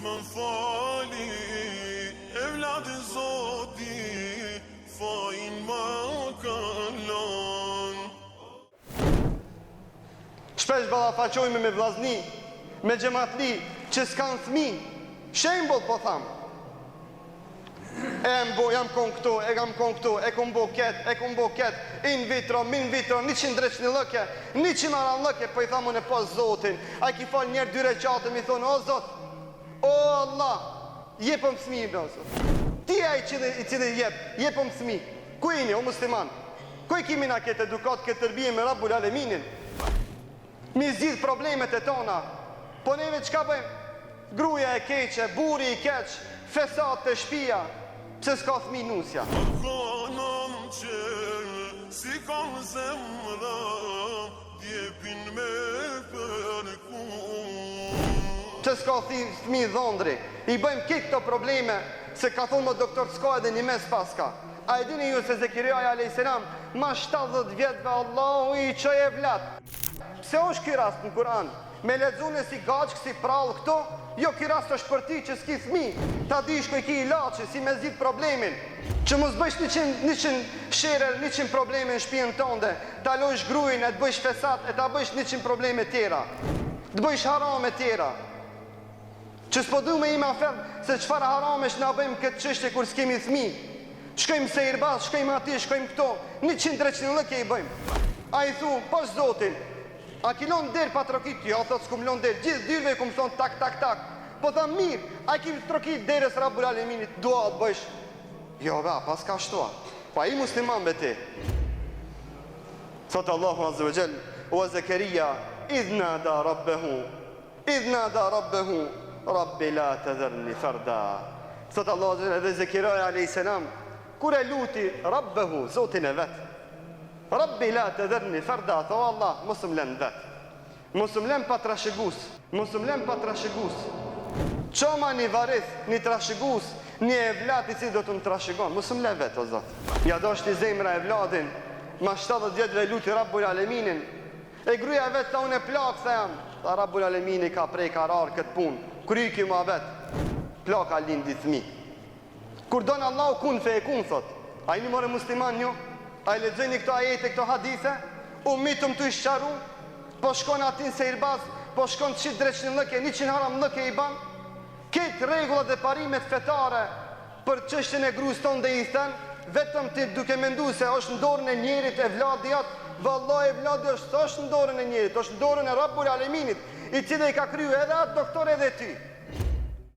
më fali, evladi Zoti, fajin më kalon. Shpesh ballafaqojmë me vllazni, me xhamatli që s'kan fëmijë. Shembull po tham. Jam kon këtu, e kam kon këtu, e kom bo ket, in vitro, min vitro, 100 dreçni lëke, 100 aran lëke, po i thamu në pas Zotin. A ki fal njerë 2 reqate, mi thonë, o Zot, o Allah, jepëm fëmijë, bro, Zot. Ti e i cili jepëm fëmijë. Ku ini, o musliman? Ku i kimi na këtë edukat, këtë tërbije me Rabbul Aleminin? Mi zgjidh problemet e tona. Po neve qka bëjmë? Gruja e keqe, buri i keq, fesat të shpia, pse s'ka fëmijë nusja. Kanëm qërë, si kam zemra, djepin me përku. Pse s'ka fëmijë dhondri. I bëjmë këto probleme, se ka thonë më doktor s'ka edhe një mes paska. A e dini ju se Zekiriaja a.s. ma 70 vjetëve Allahu i qoj e vlat. Pse është ky rast në Kur'an? Me lexunë si gaçk, si prall këto, jo ky rast është për ti që s'ki fëmijë. Ta dish ku i ki ilaçi, si me zgjidh problemin. Që mos bësh 100 shere, 100 probleme në shtëpinë tënde, ta lojsh gruin, e të bësh fesat, e ta bësh 100 probleme tjera. Të bësh harame tjera. Që s'po du me ime afer se çfarë haramesh na bëjmë këtë çështje kur s'kemi fëmijë. Shkojmë se irbas, shkojmë ati, shkojmë këto, 100-300 lëke i bëjmë. A i thu, pas Zotin, a ki lon der pa trokit? Jo, thot s'kum lon der, gjithë dyrve kum thonë tak. Po tha mirë, a ki trokit deres Rabbul Aleminit, dua të bëjsh? Jo, pas ka shtua, pa i musliman be ti. Thot Allahu Azza wa Jall, wa Zakaria, idh nada rabbehu, Rabbi la të dherni farda. Thot Allahu Azza wa Jall, dhe Zekiriaja a.s. kur e luti Rabbehu, Zotin e vetë, Rabbi la të dherni farda, tho Allah, mos më lën vetë, mos më lën pa trashëgus, qoma një varith, një trashëgus, një evlat i si do të më trashëgon, mos më lën vetë, o Zot. Ja do shti zemra evladin, ma 70 vjetëve luti Rabbul Aleminin, e gruja vetë ta unë e plakë, se jam, ta Rabbul Alemini ka prej karar këtë punë, kryki ma vetë, plaka lindi thmi. Kur donë Allah u kun fe e kun, thot. A i një more musliman një? A i lexojni këto ajete, këto hadithe? U mitëm të ishqaru? Po shkon atin se irbaz? Po shkon 100 dreçni lëke, 100 haram lëke i ban? Këtë regullat dhe parimet fetare për çështjen e grus tonë dhe i thënë, vetëm ti duke mendu se është në dorën e njerit e vladi jatë, vallaj e vladi është në dorën e njerit, është në dorën e Rabbul Aleminit, i cili i ka kryu edhe atë doktor edhe ty.